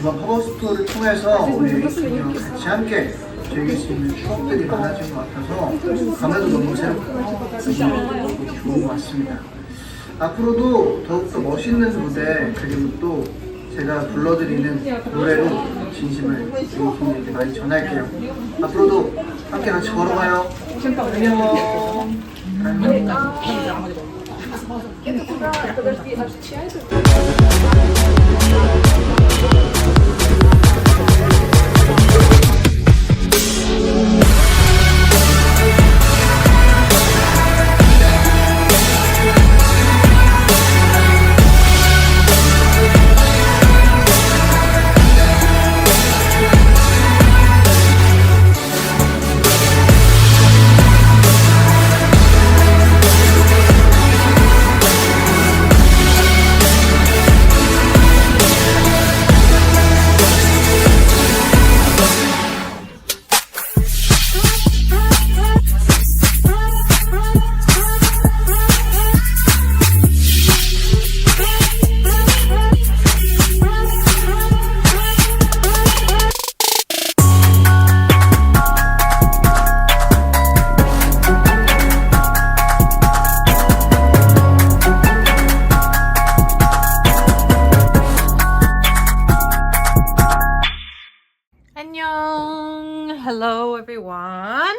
이번 팝업 스토어를 통해서 우리 애기친구랑 같이 함께 즐길 수 있는 추억들이 많아진 것 같아서 감회도 너무 새롭고 좋은 것 같습니다. 앞으로도 더욱더 멋있는 무대 그리고 또 제가 불러드리는 노래로 진심을 애기친구에게 많이 전할게요. 앞으로도 함께 같이 걸어가요. 안녕. Hello everyone,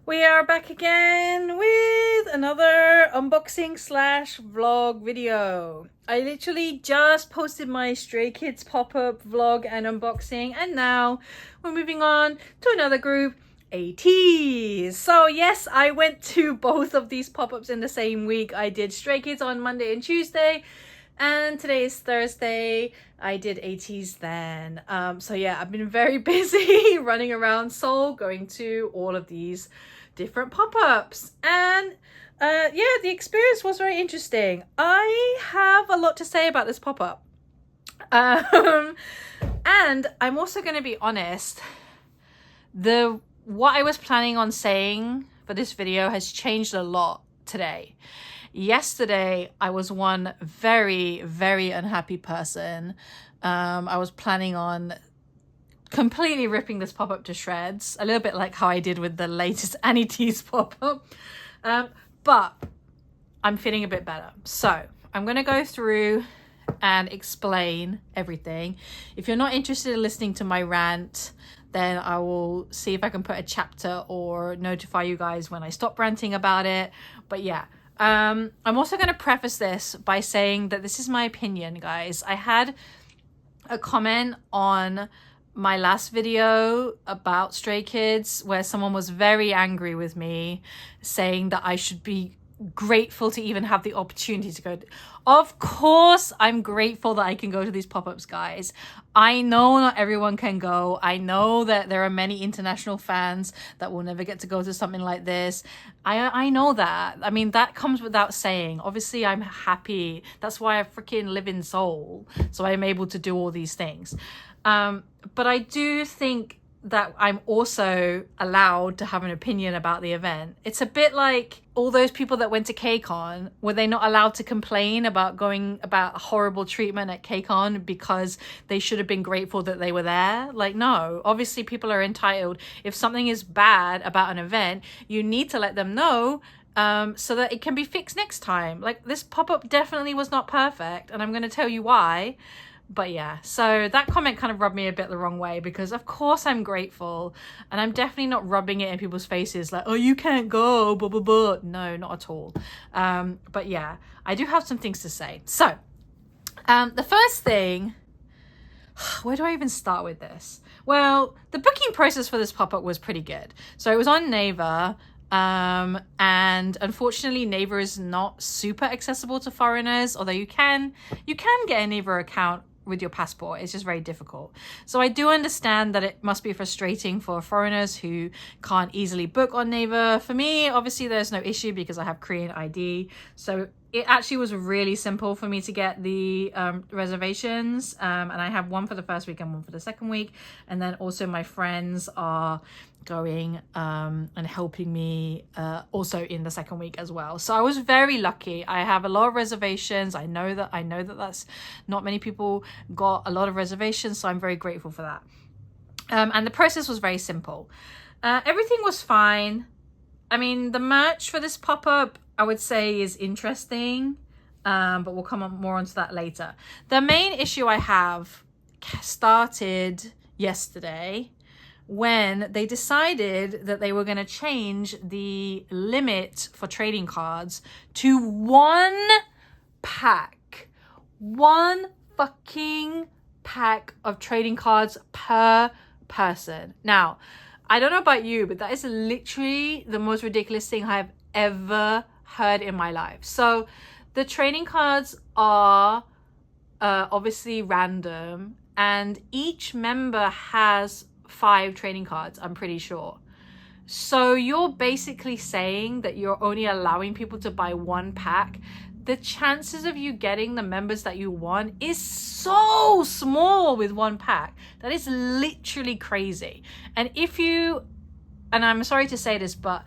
we are back again with another unboxing slash vlog video. I literally just posted my Stray Kids pop-up vlog and unboxing, and now we're moving on to another group, Ateez. So yes, I went to both of these pop-ups in the same week. I did Stray Kids on Monday and Tuesday, and today is Thursday. I did Ateez then. So yeah, I've been very busy running around Seoul, going to all of these different pop-ups. And yeah, the experience was very interesting. I have a lot to say about this pop-up. And I'm also going to be honest, what I was planning on saying for this video has changed a lot today. Yesterday, I was one very, very unhappy person. I was planning on completely ripping this pop-up to shreds, a little bit like how I did with the latest Ateez pop-up. But I'm feeling a bit better. So I'm going to go through and explain everything. If you're not interested in listening to my rant, then I will see if I can put a chapter or notify you guys when I stop ranting about it. But yeah. I'm also going to preface this by saying that this is my opinion, guys. I had a comment on my last video about Stray Kids where someone was very angry with me, saying that I should be grateful to even have the opportunity to go. Of course I'm grateful that I can go to these pop-ups, guys. I know not everyone can go. I know that there are many international fans that will never get to go to something like this. I know that. I mean, that comes without saying. Obviously I'm happy. That's why I freaking live in Seoul, so I'm able to do all these things. But I do think that I'm also allowed to have an opinion about the event. It's a bit like all those people that went to KCON. Were they not allowed to complain about horrible treatment at KCON because they should have been grateful that they were there? Like, no, obviously people are entitled. If something is bad about an event, you need to let them know so that it can be fixed next time. Like, this pop-up definitely was not perfect, and I'm going to tell you why. But yeah, so that comment kind of rubbed me a bit the wrong way, because of course I'm grateful, and I'm definitely not rubbing it in people's faces like, oh, you can't go, blah, blah, blah. No, not at all. But yeah, I do have some things to say. So the first thing, where do I even start with this? Well, the booking process for this pop-up was pretty good. So it was on Naver. And unfortunately Naver is not super accessible to foreigners, although you can get a Naver account with your passport. It's just very difficult. So I do understand that it must be frustrating for foreigners who can't easily book on Naver. For me, obviously there's no issue because I have Korean ID, so it actually was really simple for me to get the reservations, and I have one for the first week and one for the second week, and then also my friends are going and helping me also in the second week as well. So I was very lucky. I have a lot of reservations. I know that that's not many people got a lot of reservations, so I'm very grateful for that. And the process was very simple. Everything was fine. I mean, the merch for this pop-up, I would say, is interesting, but we'll come on more onto that later. The main issue I have started yesterday when they decided that they were going to change the limit for trading cards to 1 pack. 1 fucking pack of trading cards per person. Now, I don't know about you, but that is literally the most ridiculous thing I've ever heard in my life. So the trading cards are obviously random, and each member has 5 trading cards, I'm pretty sure. So you're basically saying that you're only allowing people to buy 1 pack. The chances of you getting the members that you want is so small with 1 pack. That is literally crazy. And I'm sorry to say this, but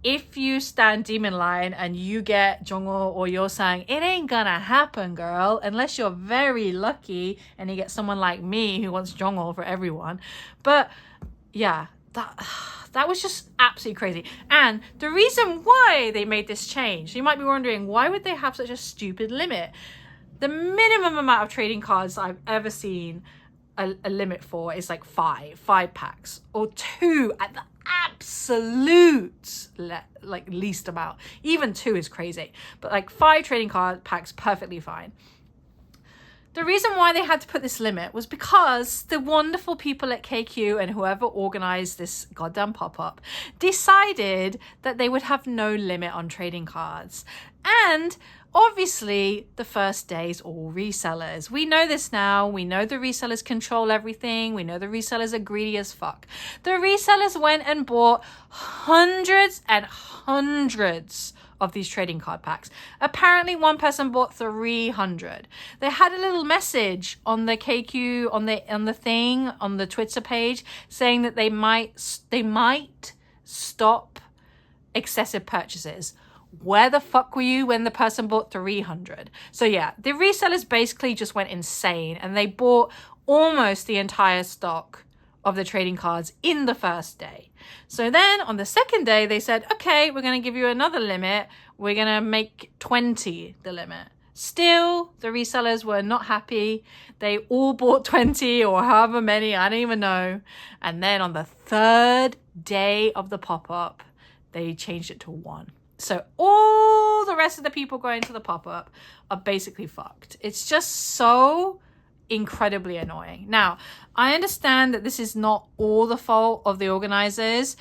if you stand Demon Line and you get Jongho, or you're saying, it ain't gonna happen, girl, unless you're very lucky and you get someone like me who wants Jongho for everyone. But yeah, that was just absolutely crazy. And the reason why they made this change, you might be wondering, why would they have such a stupid limit? The minimum amount of trading cards I've ever seen a limit for is like 5 packs, or 2 at the absolute least amount. Even 2 is crazy, but like 5 trading card packs, perfectly fine. The reason why they had to put this limit was because the wonderful people at KQ and whoever organized this goddamn pop-up decided that they would have no limit on trading cards. And obviously, the first day is all resellers. We know this now. We know the resellers control everything. We know the resellers are greedy as fuck. The resellers went and bought hundreds and hundreds of these trading card packs. Apparently, one person bought 300. They had a little message on the KQ, on the Twitter page, saying that they might stop excessive purchases. Where the fuck were you when the person bought 300? So yeah, the resellers basically just went insane, and they bought almost the entire stock of the trading cards in the first day. So then on the second day, they said, okay, we're going to give you another limit. We're going to make 20 the limit. Still, the resellers were not happy. They all bought 20 or however many, I don't even know. And then on the third day of the pop-up, they changed it to 1. So all the rest of the people going to the pop-up are basically fucked. It's just so incredibly annoying. Now, I understand that this is not all the fault of the organizers.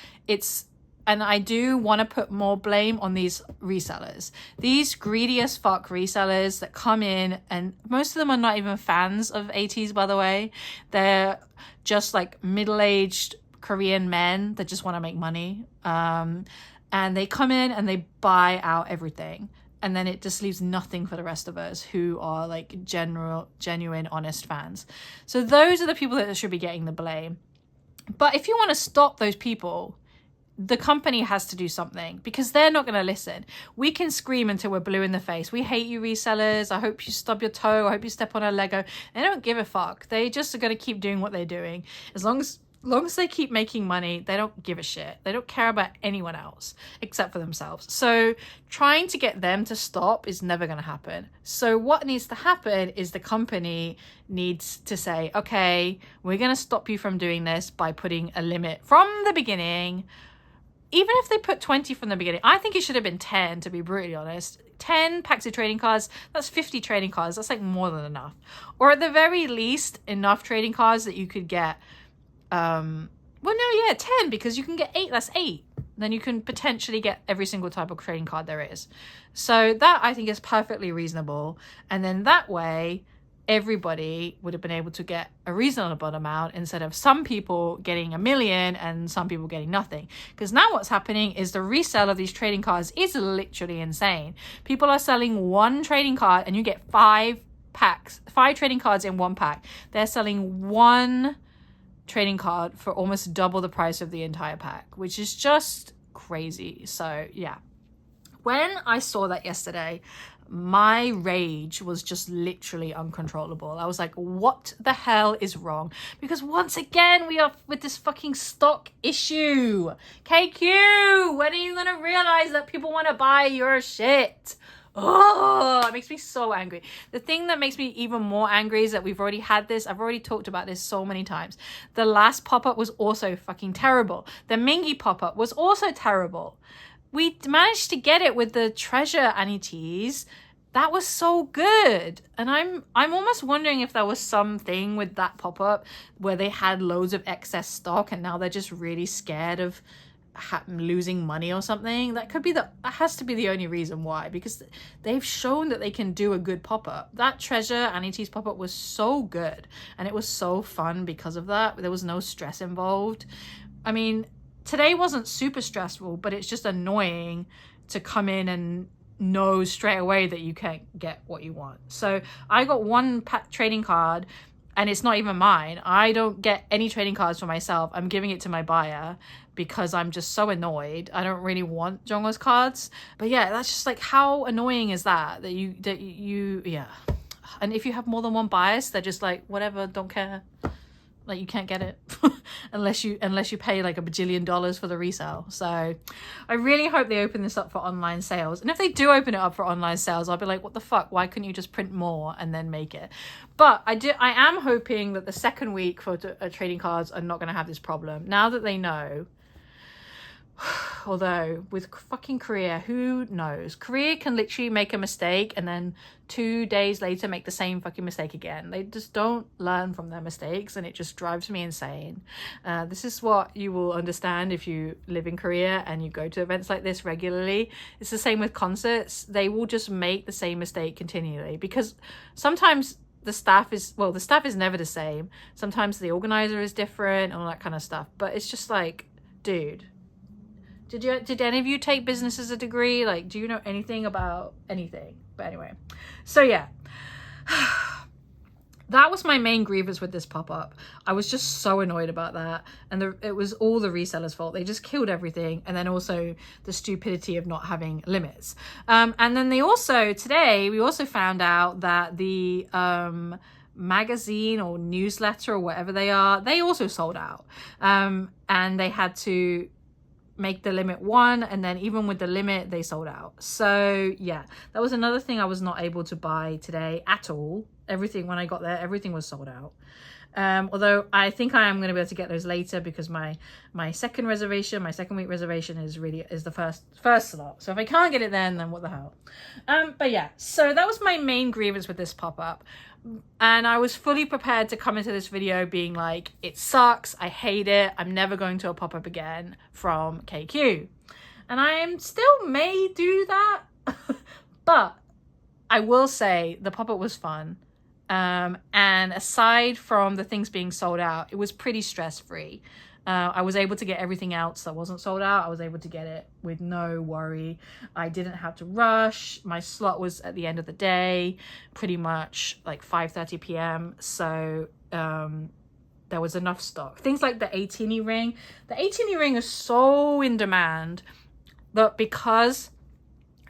And I do want to put more blame on these resellers. These greedy as fuck resellers that come in, and most of them are not even fans of Ateez, by the way. They're just like middle-aged Korean men that just want to make money. And they come in and they buy out everything. And then it just leaves nothing for the rest of us who are like genuine, honest fans. So those are the people that should be getting the blame. But if you want to stop those people, the company has to do something, because they're not going to listen. We can scream until we're blue in the face. We hate you resellers. I hope you stub your toe. I hope you step on a Lego. They don't give a fuck. They just are going to keep doing what they're doing. As long as they keep making money, they don't give a shit. They don't care about anyone else except for themselves. So trying to get them to stop is never going to happen. So what needs to happen is the company needs to say, okay, we're going to stop you from doing this by putting a limit from the beginning. Even if they put 20 from the beginning, I think it should have been 10, to be brutally honest. 10 packs of trading cards, that's 50 trading cards. That's like more than enough. Or at the very least, enough trading cards that you could get 10, because you can get 8, that's 8. Then you can potentially get every single type of trading card there is. So that I think is perfectly reasonable. And then that way, everybody would have been able to get a reasonable amount instead of some people getting $1 million and some people getting nothing. Because now what's happening is the resale of these trading cards is literally insane. People are selling one trading card and you get 5 trading cards in 1 pack. They're selling one trading card for almost double the price of the entire pack, which is just crazy. So yeah, when I saw that yesterday, my rage was just literally uncontrollable. I was like, what the hell is wrong? Because once again, we are with this fucking stock issue. KQ, when are you gonna realize that people want to buy your shit? Oh, it makes me so angry. The thing that makes me even more angry is that we've already had this. I've already talked about this so many times. The last pop-up was also fucking terrible. The Mingy pop-up was also terrible. We managed to get it with the treasure Ateez. That was so good. And I'm almost wondering if there was something with that pop-up where they had loads of excess stock and now they're just really scared of losing money or something. That has to be the only reason why, because they've shown that they can do a good pop-up. That treasure Ateez pop-up was so good and it was so fun because of that. There was no stress involved. I mean, today wasn't super stressful, but it's just annoying to come in and know straight away that you can't get what you want. So I got one trading card and it's not even mine. I don't get any trading cards for myself. I'm giving it to my buyer because I'm just so annoyed. I don't really want Jongwon's cards. But yeah, that's just like, how annoying is that you yeah. And if you have more than one buyers, they're just like, whatever, don't care. Like, you can't get it unless you pay like $1 bajillion for the resale. So I really hope they open this up for online sales. And if they do open it up for online sales, I'll be like, what the fuck? Why couldn't you just print more and then make it? But I am hoping that the second week for trading cards are not going to have this problem. Now that they know. Although with fucking Korea, who knows? Korea can literally make a mistake and then 2 days later make the same fucking mistake again. They just don't learn from their mistakes and it just drives me insane. This is what you will understand if you live in Korea and you go to events like this regularly. It's the same with concerts. They will just make the same mistake continually because sometimes the staff is never the same. Sometimes the organizer is different and all that kind of stuff. But it's just like, dude, did any of you take business as a degree? Like, do you know anything about anything? But anyway, so yeah, that was my main grievance with this pop-up. I was just so annoyed about that. And it was all the resellers' fault. They just killed everything. And then also the stupidity of not having limits. And then today, we also found out that the magazine or newsletter or whatever they are, they also sold out. And they had to make the limit 1, and then even with the limit they sold out. So yeah, that was another thing I was not able to buy today at all. Everything, when I got there, everything was sold out. Although I think I am going to be able to get those later because my second week reservation is the first slot. So if I can't get it then what the hell. But yeah, so that was my main grievance with this pop-up. And I was fully prepared to come into this video being like, it sucks, I hate it, I'm never going to a pop-up again from KQ. And I still may do that, but I will say the pop-up was fun. And aside from the things being sold out, it was pretty stress-free. I was able to get everything else that wasn't sold out. I was able to get it with no worry. I didn't have to rush. My slot was at the end of the day, pretty much like 5:30 p.m. So there was enough stock. Things like the Ateez ring. The Ateez ring is so in demand that because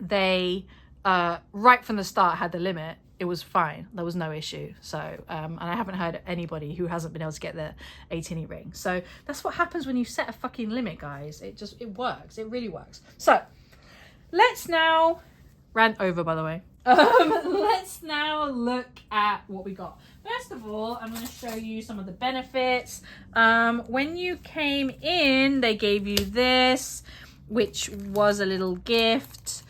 they right from the start had the limit, it was fine. There was no issue. So, and I haven't heard anybody who hasn't been able to get the Ateez ring. So that's what happens when you set a fucking limit, guys. It works. It really works. So let's now rant over, by the way. Let's now look at what we got. First of all, I'm going to show you some of the benefits. When you came in, they gave you this, which was a little gift.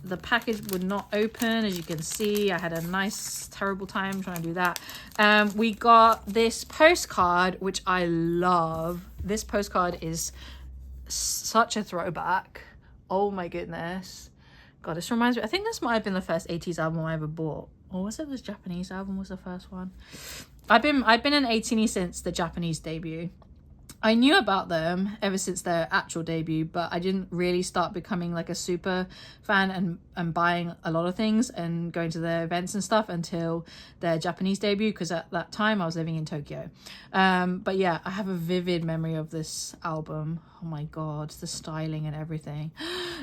The package would not open, as you can see. I had a nice terrible time trying to do that. We got this postcard, which I love. This postcard is such a throwback. Oh my goodness. God, this reminds me, I think this might have been the first Ateez album I ever bought. or was it the Japanese album was the first one? I've been an Ateez since the Japanese debut. I knew about them ever since their actual debut, but I didn't really start becoming like a super fan and buying a lot of things and going to their events and stuff until their Japanese debut, because at that time I was living in Tokyo. But yeah, I have a vivid memory of this album. Oh my god, the styling and everything.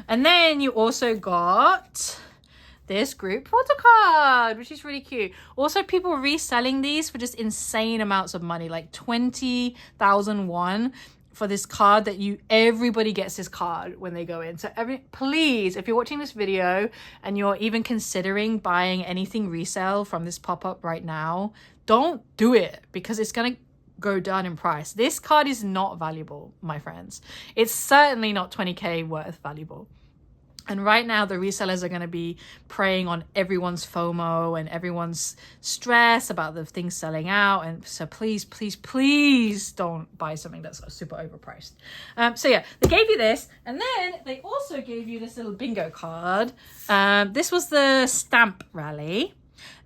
And then you also got this group photo card, which is really cute. Also, people were reselling these for just insane amounts of money, like 20,000 won for this card that everybody gets this card when they go in. So please, if you're watching this video and you're even considering buying anything resale from this pop-up right now, don't do it, because it's gonna go down in price. This card is not valuable, my friends. It's certainly not 20k worth valuable. And right now, the resellers are going to be preying on everyone's FOMO and everyone's stress about the things selling out. And so please, please, please don't buy something that's super overpriced. So yeah, they gave you this. And then they also gave you this little bingo card. This was the stamp rally.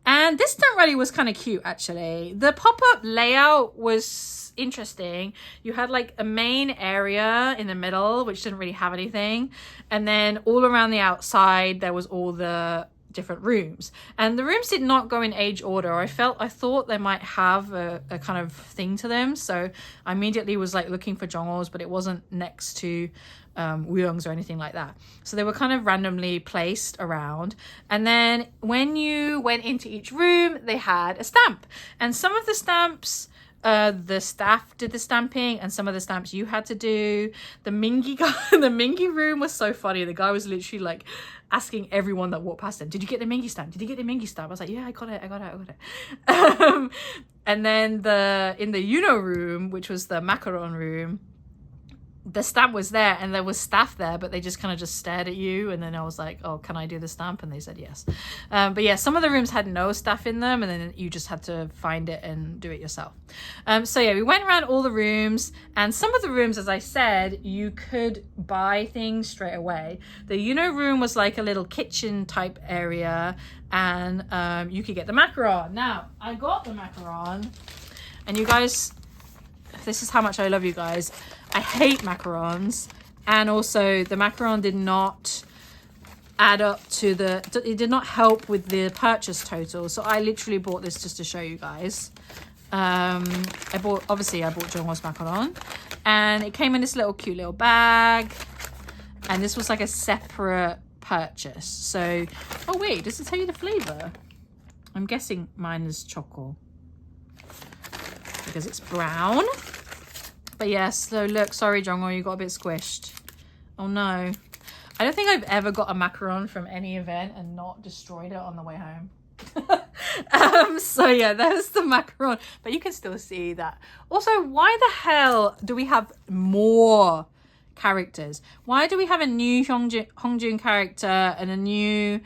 And this stamp rally was kind of cute, actually. The pop-up layout was interesting. You had like a main area in the middle, which didn't really have anything. And then all around the outside, there was all the different rooms. And the rooms did not go in age order. I thought they might have a kind of thing to them. So I immediately was like looking for Jongwon's, but it wasn't next to Wooyoung's or anything like that. So they were kind of randomly placed around. And then when you went into each room, they had a stamp. And some of the stamps, the staff did the stamping, and some of the stamps you had to do. The Mingi guy, the Mingi room was so funny. The guy was literally like asking everyone that walked past him, did you get the Mingi stamp? Did you get the Mingi stamp? I was like, yeah, I got it. And then in the Yuno room, which was the macaron room, the stamp was there and there was staff there, but they just kind of just stared at you. And then I was like, oh, can I do the stamp? And they said yes. But yeah, some of the rooms had no staff in them, and then you just had to find it and do it yourself. So yeah, we went around all the rooms, and some of the rooms, as I said, you could buy things straight away. The room was like a little kitchen type area, and you could get the macaron. Now, I got the macaron, and you guys, this is how much I love you guys. I hate macarons, and also the macaron did not add up to it did not help with the purchase total. So I literally bought this just to show you guys. I bought Jongwon's macaron, and it came in this cute little bag, and this was like a separate purchase. So, oh wait, does it tell you the flavor? I'm guessing mine is choco because it's brown. But yes, so look, sorry Jongwon, you got a bit squished. Oh no. I don't think I've ever got a macaron from any event and not destroyed it on the way home. So yeah, there's the macaron, but you can still see that. Also, why the hell do we have more characters? Why do we have a new Hongjun character and a new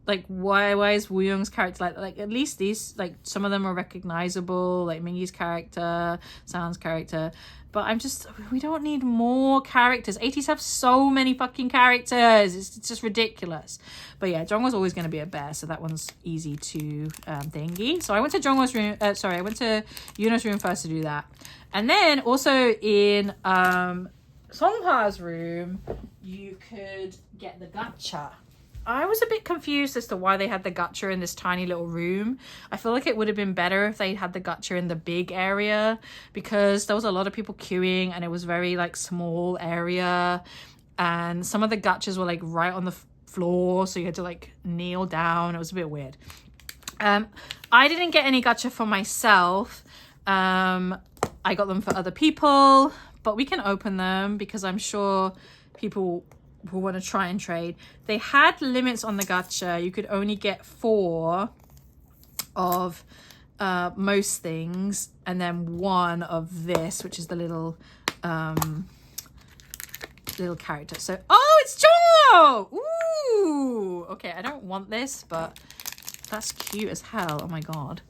like why is Wooyoung's character like at least these, like some of them are recognizable, like Mingi's character, San's character, but we don't need more characters. Ateez have so many fucking characters, it's just ridiculous. But yeah, Jongwon's always going to be a bear, so that one's easy to thingy. So I went to Jongwon's room, I went to Yuno's room first to do that, and then also in Songhwa's room you could get the gacha. I was a bit confused as to why they had the gacha in this tiny little room. I feel like it would have been better if they had the gacha in the big area, because there was a lot of people queuing and it was very like small area, and some of the gachas were like right on the floor, so you had to like kneel down. It was a bit weird. I didn't get any gacha for myself. I got them for other people, but we can open them because I'm sure people who want to try and trade. They had limits on the gacha. You could only get 4 of most things, and then 1 of this, which is the little character. So it's Jongwon! Ooh, okay, I don't want this, but that's cute as hell. Oh my god,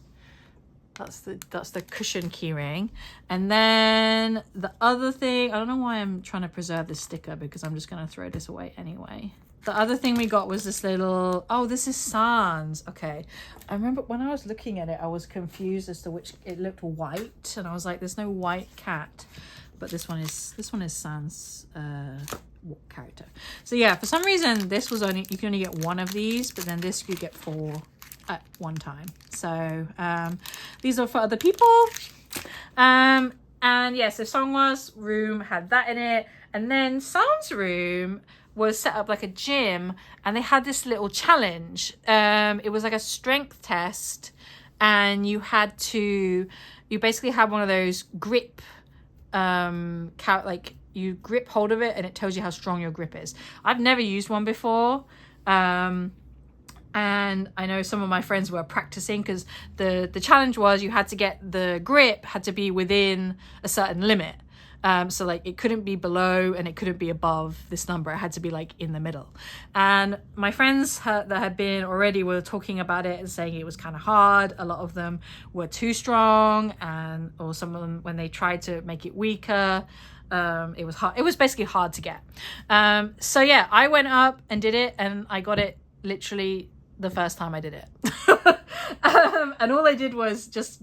that's the cushion keyring. And then the other thing, I don't know why I'm trying to preserve this sticker, because I'm just going to throw this away anyway. the other thing we got was this little, oh, this is Sans. Okay. I remember when I was looking at it, I was confused as to which, it looked white, and I was like, there's no white cat. But this one is Sans character. So yeah, for some reason, this was only, you can only get one of these, but then this you get 4 at one time. So these are for other people. And yeah, so Songwa's room had that in it. And then Sam's room was set up like a gym, and they had this little challenge. It was like a strength test, and you basically had one of those grip, like you grip hold of it and it tells you how strong your grip is. I've never used one before. And I know some of my friends were practicing, because the challenge was you had to get the grip had to be within a certain limit. So like it couldn't be below and it couldn't be above this number. It had to be like in the middle. And my friends that had been already were talking about it and saying it was kind of hard. A lot of them were too strong, or some of them, when they tried to make it weaker, it was hard. It was basically hard to get. So yeah, I went up and did it, and I got it literally the first time I did it. And all I did was just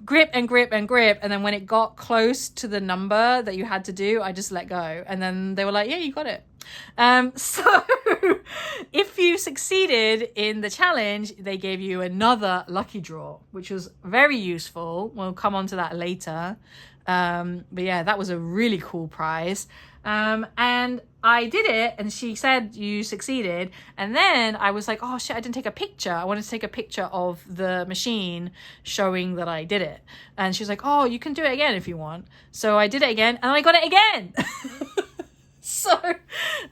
grip and grip and grip, and then when it got close to the number that you had to do, I just let go, and then they were like, yeah, you got it. So if you succeeded in the challenge, they gave you another lucky draw, which was very useful. We'll come on to that later. But yeah, that was a really cool prize. And I did it, and she said you succeeded, and then I was like, oh shit, I didn't take a picture. I wanted to take a picture of the machine showing that I did it, and she's like, oh, you can do it again if you want. So I did it again, and I got it again. So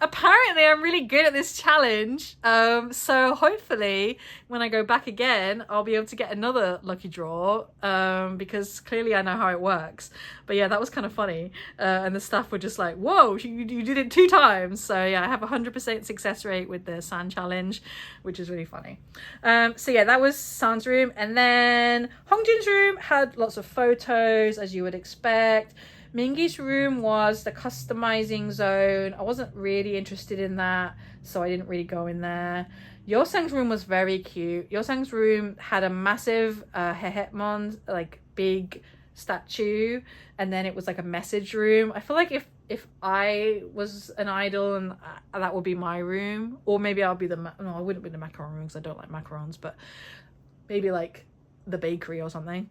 apparently I'm really good at this challenge. So hopefully when I go back again, I'll be able to get another lucky draw, because clearly I know how it works. But yeah, that was kind of funny. And the staff were just like, whoa, you did it 2 times. So yeah, I have 100% success rate with the San challenge, which is really funny. So yeah, that was San's room. And then Hongjin's room had lots of photos, as you would expect. Mingi's room was the customizing zone. I wasn't really interested in that, so I didn't really go in there. Yosang's room was very cute. Yosang's room had a massive Hehetmon, like big statue, and then it was like a message room. I feel like if I was an idol, and that would be my room, or maybe I'll be no, I wouldn't be the macaron room because I don't like macarons, but maybe like the bakery or something.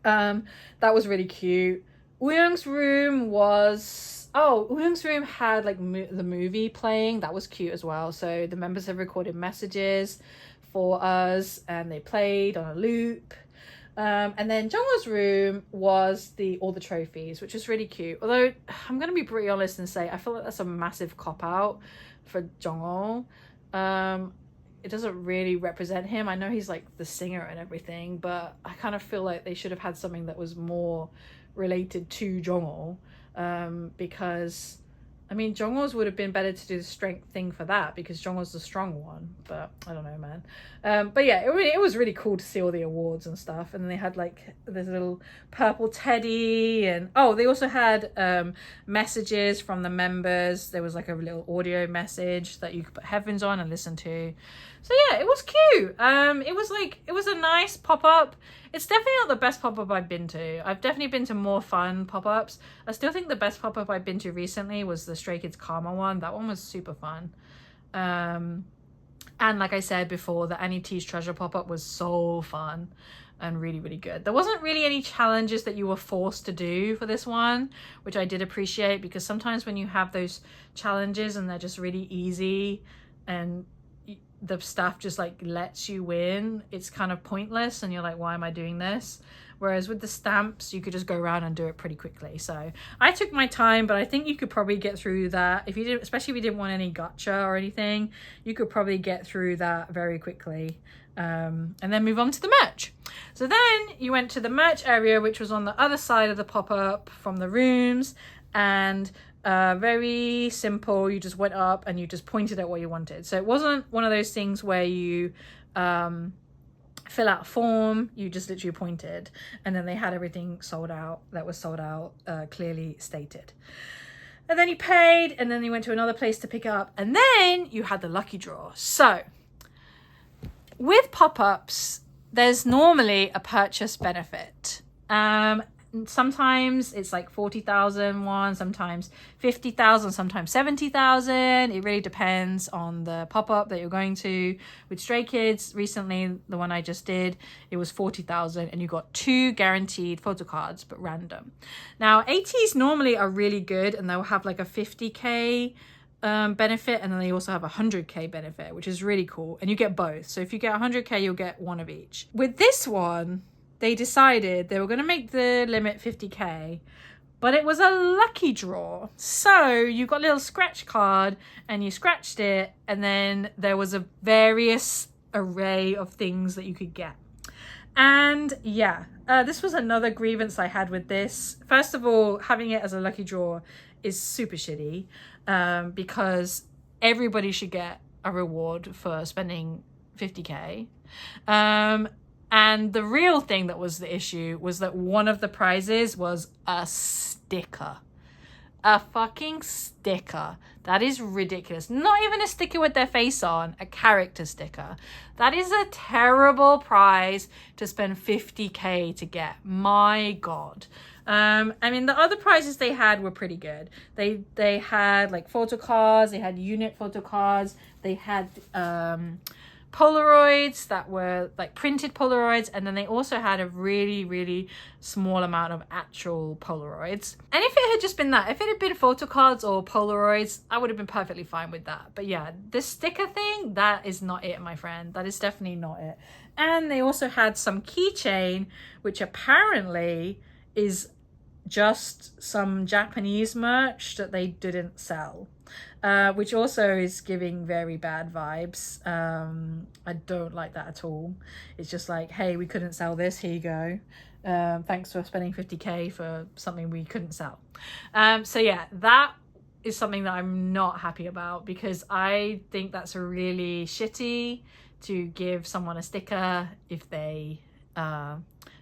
That was really cute. Wooyoung's room Wooyoung's room had like the movie playing. That was cute as well. So the members have recorded messages for us, and they played on a loop. And then Jungho's room was all the trophies, which is really cute. Although I'm gonna be pretty honest and say I feel like that's a massive cop out for Jungho. It doesn't really represent him. I know he's like the singer and everything, but I kind of feel like they should have had something that was more related to Jungho, because I mean Jungho's would have been better to do the strength thing for that, because Jungho's the strong one, but I don't know, man. But yeah, it was really cool to see all the awards and stuff. And then they had like this little purple teddy, and they also had messages from the members. There was like a little audio message that you could put headphones on and listen to. So yeah, it was cute. It was a nice pop-up. It's definitely not the best pop-up I've been to. I've definitely been to more fun pop-ups. I still think the best pop-up I've been to recently was the Stray Kids Karma one. That one was super fun. And like I said before, the Ateez Treasure pop-up was so fun and really, really good. There wasn't really any challenges that you were forced to do for this one, which I did appreciate, because sometimes when you have those challenges and they're just really easy and the staff just like lets you win, it's kind of pointless and you're like, why am I doing this? Whereas with the stamps, you could just go around and do it pretty quickly. So I took my time, but I think you could probably get through that. If you didn't, especially if you didn't want any gacha or anything, you could probably get through that very quickly. And then move on to the merch. So then you went to the merch area, which was on the other side of the pop-up from the rooms, and very simple. You just went up and you just pointed at what you wanted. So it wasn't one of those things where you fill out a form. You just literally pointed, and then they had everything sold out that was sold out, clearly stated. And then you paid, and then you went to another place to pick it up, and then you had the lucky draw. So with pop-ups, there's normally a purchase benefit. Sometimes it's like 40,000 won, sometimes 50,000, sometimes 70,000. It really depends on the pop-up that you're going to. With Stray Kids, recently, the one I just did, it was 40,000 and you got 2 guaranteed photo cards, but random. Now, Ateez normally are really good and they'll have like a 50k benefit, and then they also have a 100k benefit, which is really cool. And you get both. So if you get 100k, you'll get one of each. With this one, they decided they were going to make the limit 50k, but it was a lucky draw. So you got a little scratch card and you scratched it, and then there was a various array of things that you could get. And yeah, this was another grievance I had with this. First of all, having it as a lucky draw is super shitty, because everybody should get a reward for spending 50k. And the real thing that was the issue was that one of the prizes was a sticker. A fucking sticker. That is ridiculous. Not even a sticker with their face on, a character sticker. That is a terrible prize to spend 50k to get. My God. I mean, the other prizes they had were pretty good. They had like photo cards, they had unit photo cards, they had Polaroids that were like printed Polaroids, and then they also had a really small amount of actual Polaroids. And if it had just been that, if it had been photo cards or Polaroids, I would have been perfectly fine with that. But yeah, this sticker thing, that is not it, my friend. That is definitely not it. And they also had some keychain, which apparently is just some Japanese merch that they didn't sell. Which also is giving very bad vibes. I don't like that at all. It's just like, hey, we couldn't sell this, here you go. Thanks for spending 50k for something we couldn't sell. So yeah, that is something that I'm not happy about, because I think that's really shitty to give someone a sticker if they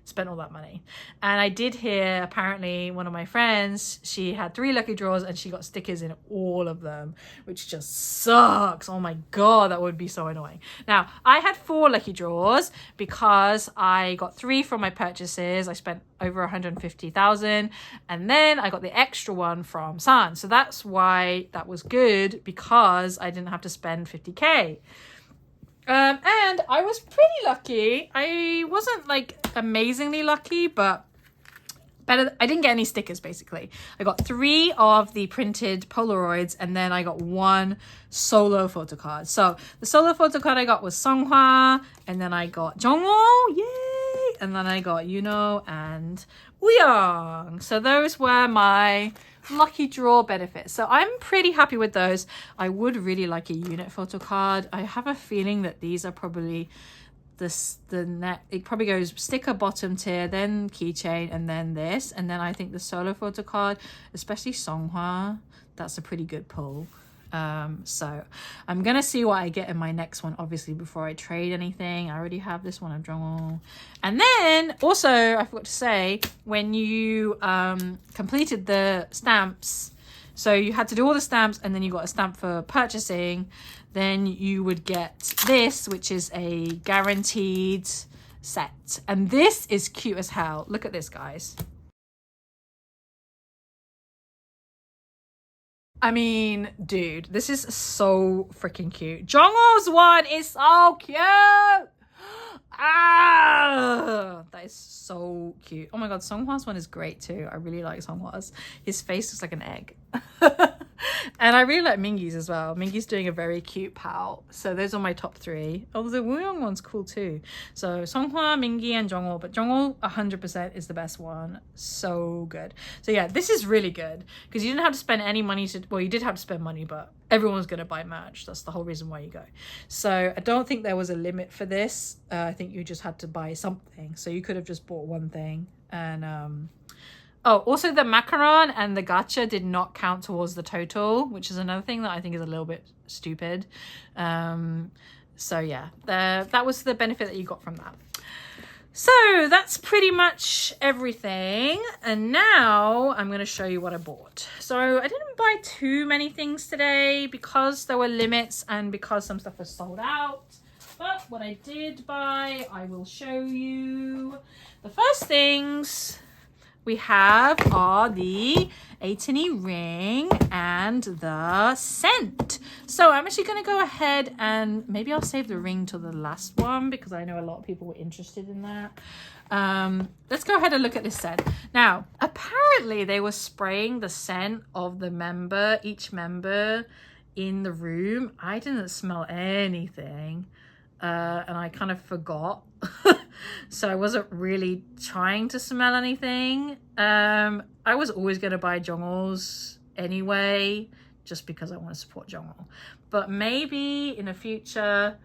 spent all that money. And I did hear, apparently one of my friends, she had 3 lucky draws and she got stickers in all of them, which just sucks. Oh my God, that would be so annoying. Now, I had 4 lucky draws because I got 3 from my purchases. I spent over 150,000, and then I got the extra one from San. So that's why that was good, because I didn't have to spend 50k. And I was pretty lucky. I wasn't like amazingly lucky, but better. I didn't get any stickers, basically. I got 3 of the printed Polaroids, and then I got 1 solo photo card. So the solo photo card I got was Songhwa, and then I got Jongwoo, yay! And then I got Yuno and Wooyoung. So those were my lucky draw benefits. So I'm pretty happy with those. I would really like a unit photo card. I have a feeling that these are probably it probably goes sticker bottom tier, then keychain, and then this, and then I think the solo photo card, especially Songhwa, that's a pretty good pull. So I'm gonna see what I get in my next one, obviously, before I trade anything. I already have this one of Jongwoo. And then also I forgot to say, when you completed the stamps, so you had to do all the stamps and then you got a stamp for purchasing, then you would get this, which is a guaranteed set. And this is cute as hell. Look at this, guys. I mean, dude, this is so freaking cute. Jongwoo's one is so cute. Ah, that is so cute. Oh my God, Songhwa's one is great too. I really like Songhwa's. His face looks like an egg. And I really like Mingi's as well. Mingi's doing a very cute pout. So those are my top 3. Oh, the Wooyoung one's cool too. So Songhwa, Mingi, and Jongwoo. But Jongwoo 100% is the best one. So good. So yeah, this is really good because you didn't have to spend any money to, well, you did have to spend money, but everyone's going to buy merch. That's the whole reason why you go. So I don't think there was a limit for this. I think you just had to buy something. So you could have just bought one thing. And oh, also the macaron and the gacha did not count towards the total, which is another thing that I think is a little bit stupid. So yeah, that was the benefit that you got from that. So that's pretty much everything. And now I'm going to show you what I bought. So I didn't buy too many things today because there were limits and because some stuff was sold out. But what I did buy, I will show you. The first things we have are the Ateez ring and the scent. So I'm actually going to go ahead and maybe I'll save the ring till the last one because I know a lot of people were interested in that. Let's go ahead and look at this scent. Now, apparently they were spraying the scent of the member, each member in the room. I didn't smell anything. And I kind of forgot. So I wasn't really trying to smell anything. I was always going to buy Jongul's anyway, just because I want to support Jongul. But maybe in the future,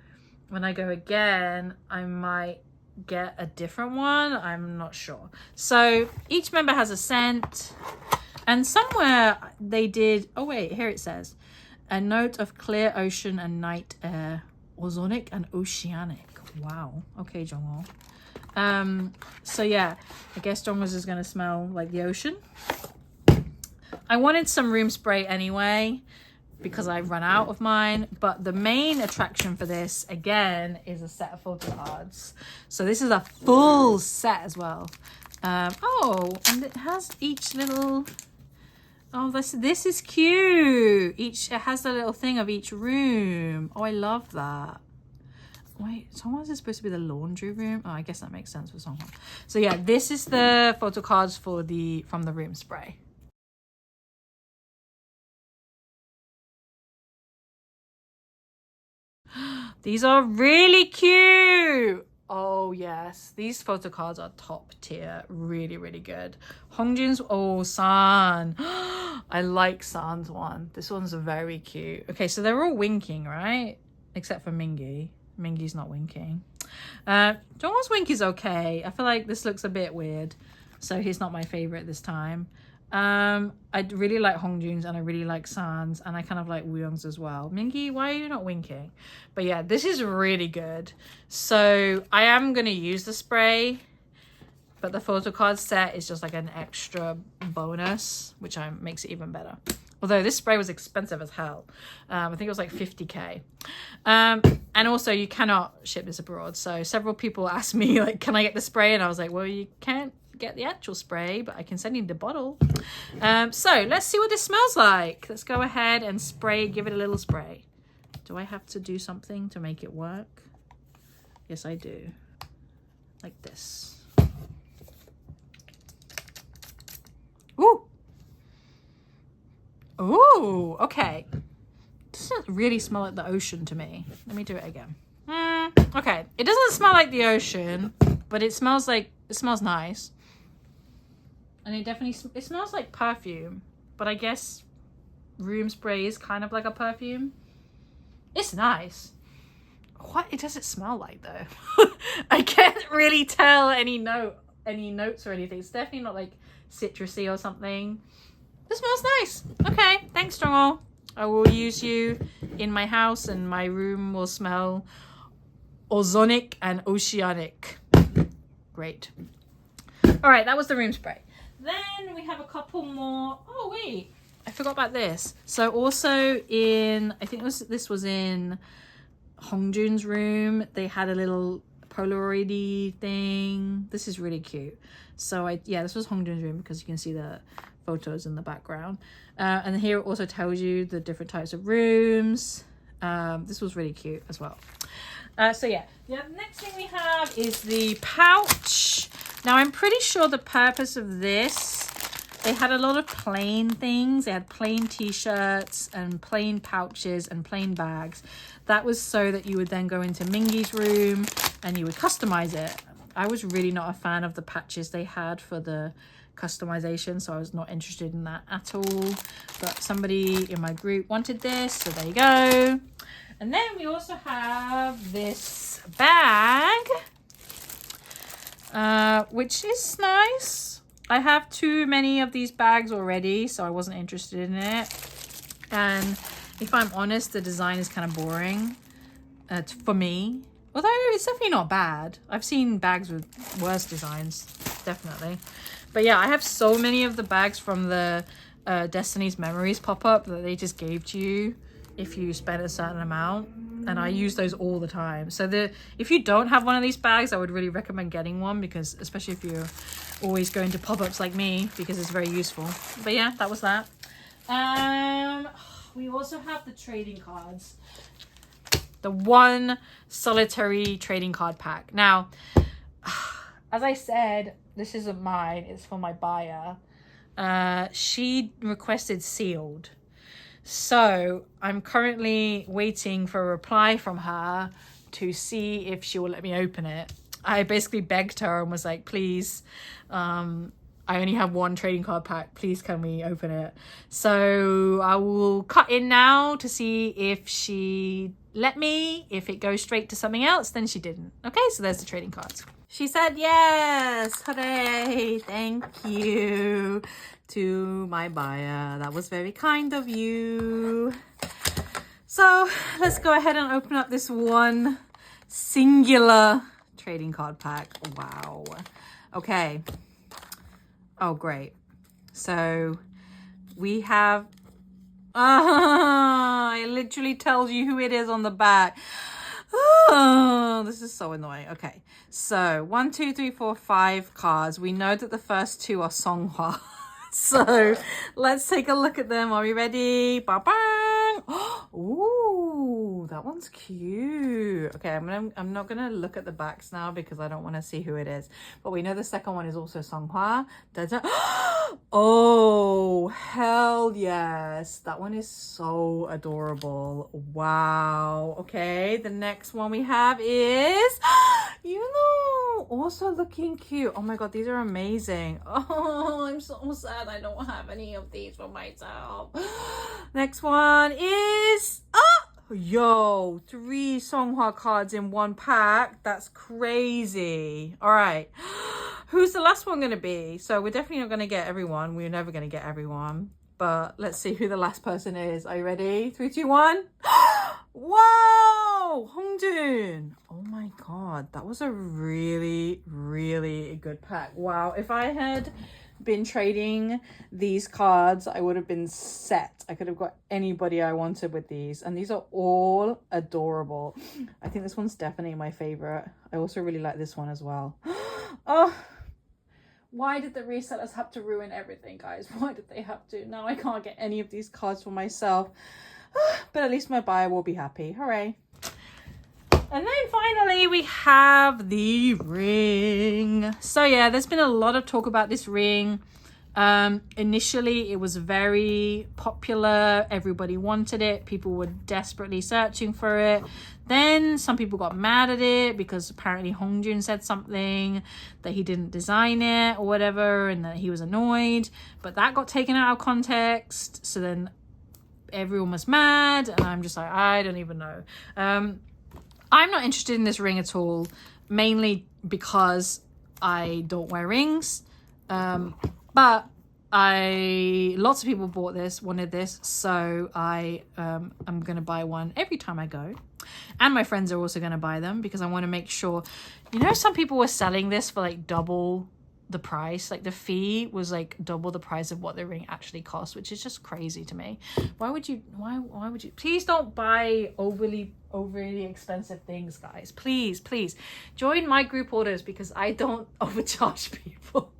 when I go again, I might get a different one. I'm not sure. So each member has a scent. And somewhere they did... Oh, wait, here it says. A note of clear ocean and night air. Ozonic and oceanic. Wow. Okay, Jongul. So yeah, I guess Jongul's is gonna smell like the ocean. I wanted some room spray anyway because I run out of mine, but the main attraction for this again is a set of photo cards. So this is a full set as well. Oh, and it has each little... Oh, this is cute. It has the little thing of each room. Oh, I love that. Wait, someone's supposed to be the laundry room? Oh, I guess that makes sense for someone. So yeah, this is the photo cards for from the room spray. These are really cute. Oh yes, these photo cards are top tier. Really, really good. Hongjin's, oh, San. I like San's one. This one's very cute. Okay, so they're all winking, right? Except for Mingi. Mingi's not winking. Jongul's wink is okay. I feel like this looks a bit weird. So he's not my favorite this time. I really like Hongjin's and I really like San's and I kind of like Wooyoung's as well. Mingi, why are you not winking? But yeah, this is really good. So I am going to use the spray, but the photo card set is just like an extra bonus, which makes it even better. Although this spray was expensive as hell. I think it was like 50k. And also you cannot ship this abroad. So several people asked me like, can I get the spray? And I was like, well, you can't get the actual spray, but I can send you the bottle. So let's see what this smells like. Let's go ahead and give it a little spray. Do I have to do something to make it work? Yes, I do. Like this. Ooh. Ooh, okay. Doesn't really smell like the ocean to me. Let me do it again. Okay, it doesn't smell like the ocean, but it smells nice. And it smells like perfume, but I guess room spray is kind of like a perfume. It's nice. What does it smell like though? I can't really tell any notes or anything. It's definitely not like citrusy or something. This smells nice. Okay, thanks, Jongul. I will use you in my house and my room will smell ozonic and oceanic. Great. All right, that was the room spray. Then we have a couple more. Oh, wait. I forgot about this. So also I think this was in Hongjin's room. They had a little Polaroid-y thing. This is really cute. So this was Hongjin's room because you can see the photos in the background. And here it also tells you the different types of rooms. This was really cute as well. So yeah, the next thing we have is the pouch. Now I'm pretty sure the purpose of this, they had a lot of plain things. They had plain t-shirts and plain pouches and plain bags. That was so that you would then go into Mingi's room and you would customize it. I was really not a fan of the patches they had for the customization, so I was not interested in that at all. But somebody in my group wanted this, so there you go. And then we also have this bag, which is nice. I have too many of these bags already, so I wasn't interested in it. And if I'm honest, the design is kind of boring for me. Although it's definitely not bad. I've seen bags with worse designs, definitely. But yeah, I have so many of the bags from the Destiny's Memories pop-up that they just gave to you if you spend a certain amount. And I use those all the time. So if you don't have one of these bags, I would really recommend getting one, because especially if you're always going to pop-ups like me, because it's very useful. But yeah, that was that. We also have the trading cards. The one solitary trading card pack. Now, as I said, this isn't mine, it's for my buyer. She requested sealed. So I'm currently waiting for a reply from her to see if she will let me open it. I basically begged her and was like, please, I only have one trading card pack. Please, can we open it? So I will cut in now to see if she let me. If it goes straight to something else, then she didn't. Okay, so there's the trading cards. She said yes. Hooray. Thank you to my buyer. That was very kind of you. So let's go ahead and open up this one singular trading card pack. Wow. Okay. Oh, great. So we have, it literally tells you who it is on the back. Oh, this is so annoying. Okay. So 1, 2, 3, 4, 5 cards. We know that the first 2 are Songhwa. So let's take a look at them. Are we ready? Ba-bang! Ooh, that one's cute. Okay, I'm not gonna look at the backs now because I don't want to see who it is. But we know the second one is also Songhwa. Oh, hell yes. That one is so adorable. Wow. Okay, the next one we have is also looking cute. Oh my god, these are amazing. Oh, I'm so sad I don't have any of these for myself. Next one is yo, 3 Songhwa cards in one pack. That's crazy. All right, who's the last one gonna be? So we're definitely not gonna get everyone. We're never gonna get everyone, but let's see who the last person is. Are you ready? 3, 2, 1. Whoa, Hongjun. Oh my god, that was a really, really good pack. Wow, if I had been trading these cards, I would have been set. I could have got anybody I wanted with these, and these are all adorable. I think this one's definitely my favorite. I also really like this one as well. Oh, why did the resellers have to ruin everything, guys? Why did they have to? Now I can't get any of these cards for myself. But at least my buyer will be happy. Hooray. And then finally we have the ring. So yeah, there's been a lot of talk about this ring. Initially it was very popular. Everybody wanted it. People were desperately searching for it. Then some people got mad at it because apparently Hongjun said something that he didn't design it or whatever, and that he was annoyed. But that got taken out of context. So then everyone was mad, and I'm just like, I don't even know. I'm not interested in this ring at all, mainly because I don't wear rings. But lots of people bought this, wanted this, so I'm gonna buy one every time I go. And my friends are also gonna buy them because I want to make sure, some people were selling this for like double the price. Like the fee was like double the price of what the ring actually cost, which is just crazy to me. Why would you please don't buy overly expensive things, guys. Please join my group orders because I don't overcharge people.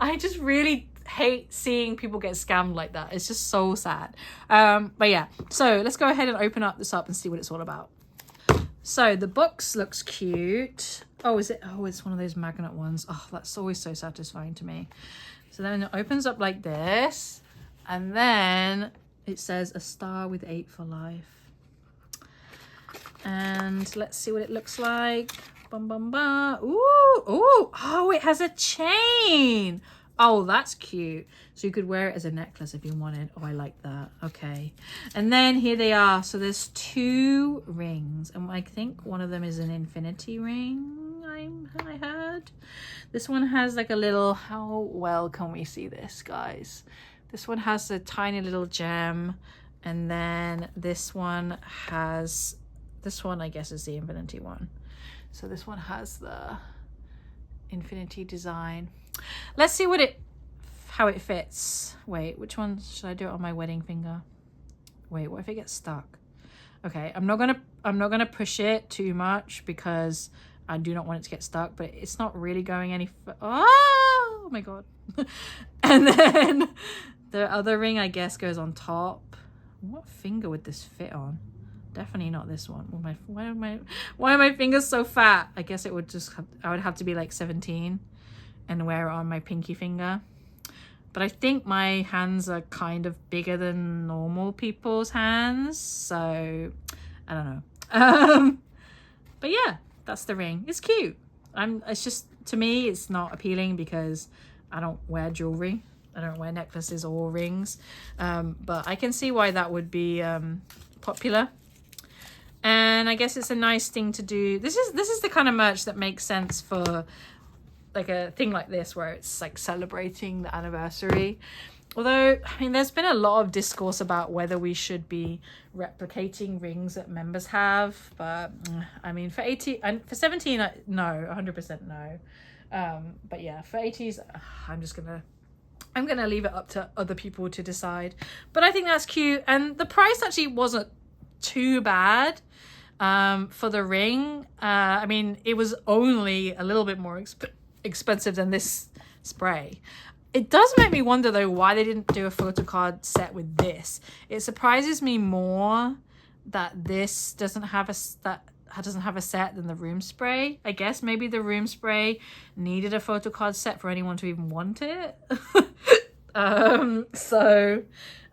I just really hate seeing people get scammed like that. It's just so sad. But yeah, so let's go ahead and open this up and see what it's all about. So the box looks cute. Oh, is it? Oh, it's one of those magnet ones. Oh, that's always so satisfying to me. So then it opens up like this, and then it says a star with 8 for life. And let's see what it looks like. Bum bum bum. Ooh, ooh. Oh, it has a chain. Oh, that's cute. So you could wear it as a necklace if you wanted. Oh, I like that. Okay. And then here they are. So there's 2 rings. And I think one of them is an infinity ring, I heard. This one has like a little, how well can we see this, guys? This one has a tiny little gem. And then this one I guess is the infinity one. So this one has the infinity design. Let's see how it fits. Wait, which one should I do it on my wedding finger? Wait, what if it gets stuck? Okay, I'm not gonna push it too much because I do not want it to get stuck, but it's not really going any oh my god. And then the other ring, I guess, goes on top. What finger would this fit on? Definitely not this one. Why are my fingers so fat? I guess it would just I would have to be like 17 and wear it on my pinky finger. But I think my hands are kind of bigger than normal people's hands, so I don't know. But yeah, that's the ring. It's cute. It's just, to me, it's not appealing because I don't wear jewelry. I don't wear necklaces or rings. But I can see why that would be popular. And I guess it's a nice thing to do. This is the kind of merch that makes sense for like a thing like this where it's like celebrating the anniversary. Although, I mean, there's been a lot of discourse about whether we should be replicating rings that members have, but I mean, for 18 and for 17, no, 100% no. But yeah, for 80s, I'm gonna leave it up to other people to decide. But I think that's cute, and the price actually wasn't too bad for the ring. I mean, it was only a little bit more expensive than this spray. It does make me wonder though why they didn't do a photo card set with this. It surprises me more that this doesn't have a set than the room spray. I guess maybe the room spray needed a photo card set for anyone to even want it. So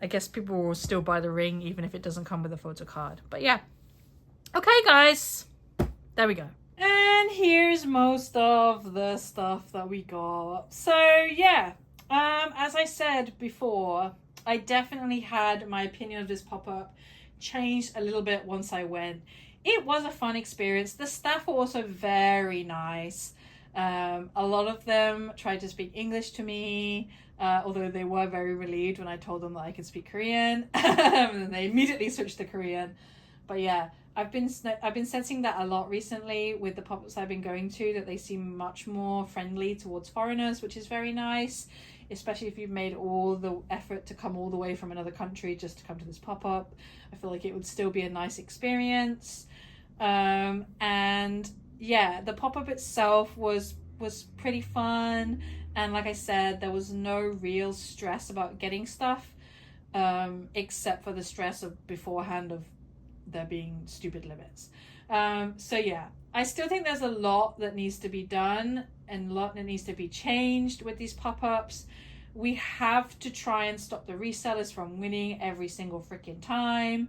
I guess people will still buy the ring even if it doesn't come with a photo card. But yeah. Okay guys, there we go. And here's most of the stuff that we got. So yeah, as I said before, I definitely had my opinion of this pop-up changed a little bit once I went. It was a fun experience. The staff were also very nice. A lot of them tried to speak English to me, although they were very relieved when I told them that I could speak Korean. And then they immediately switched to Korean. But yeah, I've been sensing that a lot recently with the pop-ups I've been going to, that they seem much more friendly towards foreigners, which is very nice, especially if you've made all the effort to come all the way from another country just to come to this pop-up. I feel like it would still be a nice experience. And yeah, the pop-up itself was pretty fun, and like I said, there was no real stress about getting stuff, except for the stress of beforehand of there being stupid limits. So yeah, I still think there's a lot that needs to be done and a lot that needs to be changed with these pop-ups. We have to try and stop the resellers from winning every single freaking time.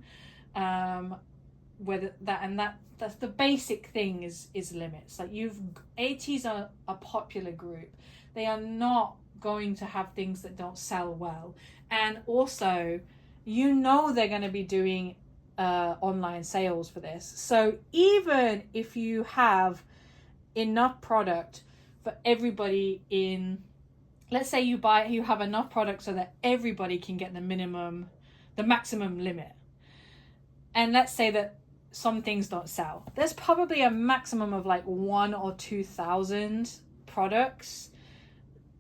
Whether that's the basic thing is limits. Like, Ateez are a popular group. They are not going to have things that don't sell well. And also, they're going to be doing online sales for this. So even if you have enough product for everybody let's say you have enough product so that everybody can get the maximum limit. And let's say that some things don't sell. There's probably a maximum of like 1,000 or 2,000 products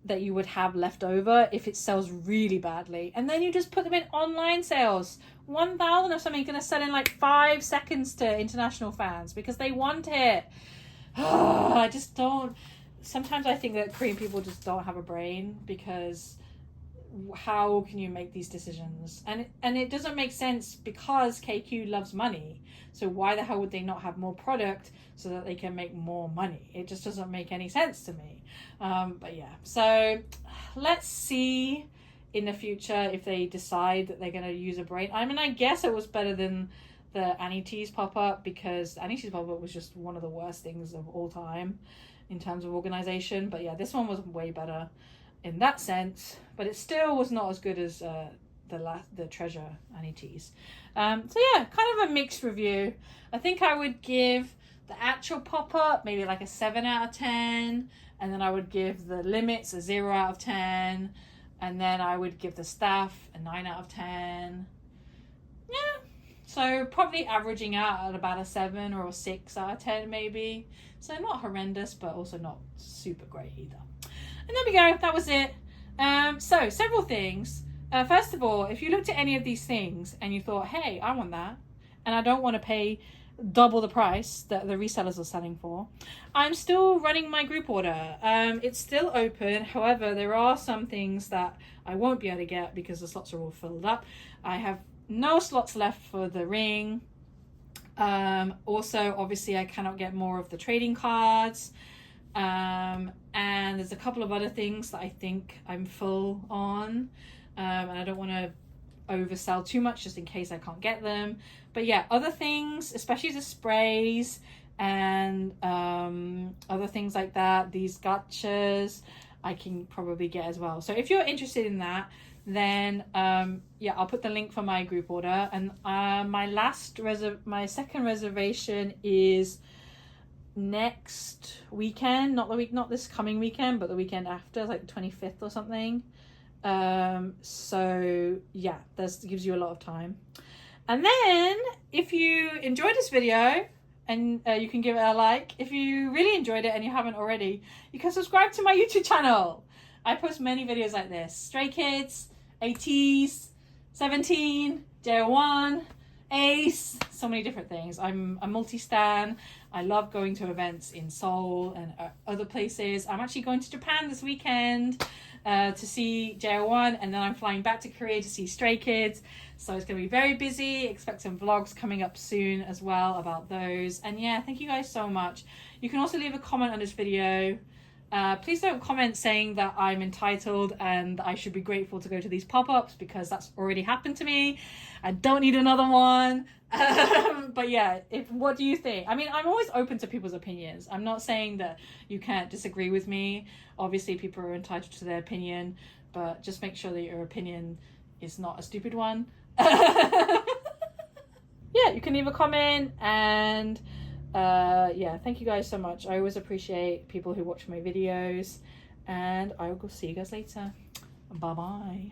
that you would have left over if it sells really badly. And then you just put them in online sales. 1,000 or something going to sell in like 5 seconds to international fans because they want it. I just don't. Sometimes I think that Korean people just don't have a brain, because how can you make these decisions? And it doesn't make sense because KQ loves money. So why the hell would they not have more product so that they can make more money? It just doesn't make any sense to me. But yeah, so let's see in the future if they decide that they're going to use a brain. I mean, I guess it was better than the Ateez pop-up, because Ateez pop-up was just one of the worst things of all time in terms of organization. But yeah, this one was way better in that sense, but it still was not as good as the Treasure Ateez. So yeah, kind of a mixed review. I think I would give the actual pop-up maybe like a 7 out of 10, and then I would give the limits a 0 out of 10, and then I would give the staff a 9 out of 10. Yeah, So probably averaging out at about a 7 or a 6 out of 10 maybe. So not horrendous, but also not super great either. And there we go, that was it. So several things. First of all, if you looked at any of these things and you thought, hey, I want that, and I don't want to pay double the price that the resellers are selling for, I'm still running my group order. It's still open. However, there are some things that I won't be able to get because the slots are all filled up. I have no slots left for the ring. Also, obviously, I cannot get more of the trading cards. And there's a couple of other things that I think I'm full on. And I don't want to oversell too much just in case I can't get them. But yeah, other things, especially the sprays and other things like that, these gotchas, I can probably get as well. So if you're interested in that, then yeah, I'll put the link for my group order. And my second reservation is next weekend, not this coming weekend, but the weekend after, like the 25th or something. So yeah, that gives you a lot of time. And then if you enjoyed this video, and you can give it a like. If you really enjoyed it and you haven't already, you can subscribe to my YouTube channel. I post many videos like this. Stray Kids, Ateez, 17, JO1, Ace, so many different things. I'm a multi-stan. I love going to events in Seoul and other places. I'm actually going to Japan this weekend to see JO1, and then I'm flying back to Korea to see Stray Kids. So it's going to be very busy. Expect some vlogs coming up soon as well about those. And yeah, thank you guys so much. You can also leave a comment on this video. Please don't comment saying that I'm entitled and I should be grateful to go to these pop-ups, because that's already happened to me. I don't need another one. But yeah, what do you think? I mean, I'm always open to people's opinions. I'm not saying that you can't disagree with me. Obviously, people are entitled to their opinion, but just make sure that your opinion is not a stupid one. Yeah, you can leave a comment, and yeah, thank you guys so much. I always appreciate people who watch my videos, and I will see you guys later. Bye bye.